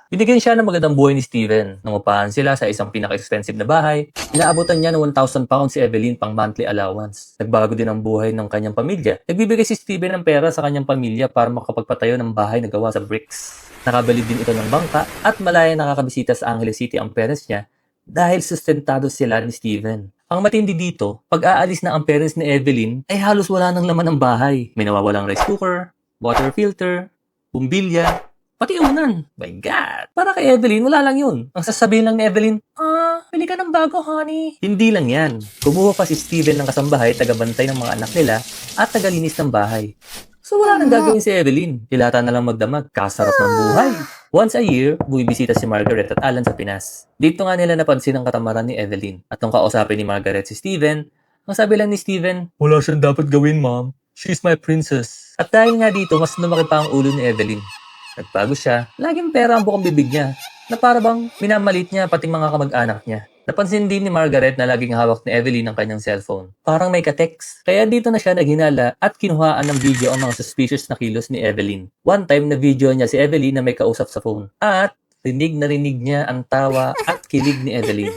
Binigyan siya ng magandang buhay ni Steven. Nangupahan sila sa isang pinaka-expensive na bahay. Inaabutan niya ng 1,000 pounds si Evelyn pang monthly allowance. Nagbago din ang buhay ng kanyang pamilya. Nagbibigay si Steven ng pera sa kanyang pamilya para makapagpatayo ng bahay na gawa sa bricks. Nakabili din ito ng bangka at malaya nakakabisita sa Angeles City ang parents niya dahil sustentado sila ni Steven. Ang matindi dito, pag aalis na ang parents ni Evelyn, ay halos wala nang laman ng bahay. May nawawalang rice cooker, water filter, bumbilya, pati unan. My God! Para kay Evelyn, wala lang yun. Ang sasabihin lang ni Evelyn, pili ka ng bago, honey. Hindi lang yan. Kumuha pa si Steven ng kasambahay, tagabantay ng mga anak nila, at tagalinis ng bahay. So wala nang gagawin si Evelyn. Hilata na lang magdamag. Kasarap ng buhay. Once a year, bumibisita si Margaret at Alan sa Pinas. Dito nga nila napansin ang katamaran ni Evelyn. At nung kausapin ni Margaret si Steven, ang sabi lang ni Steven, wala siyang dapat gawin, ma'am. She's my princess. At dahil nga dito, mas lumaki pa ang ulo ni Evelyn. Nagbago siya, laging pera ang bukang bibig niya, na para bang minamalit niya pating mga kamag-anak niya. Napansin din ni Margaret na laging hawak ni Evelyn ang kanyang cellphone. Parang may ka-text. Kaya dito na siya naghinala at kinuhaan ng video ang mga suspicious na kilos ni Evelyn. One time na video niya si Evelyn na may kausap sa phone. At rinig na rinig niya ang tawa at kilig ni Evelyn.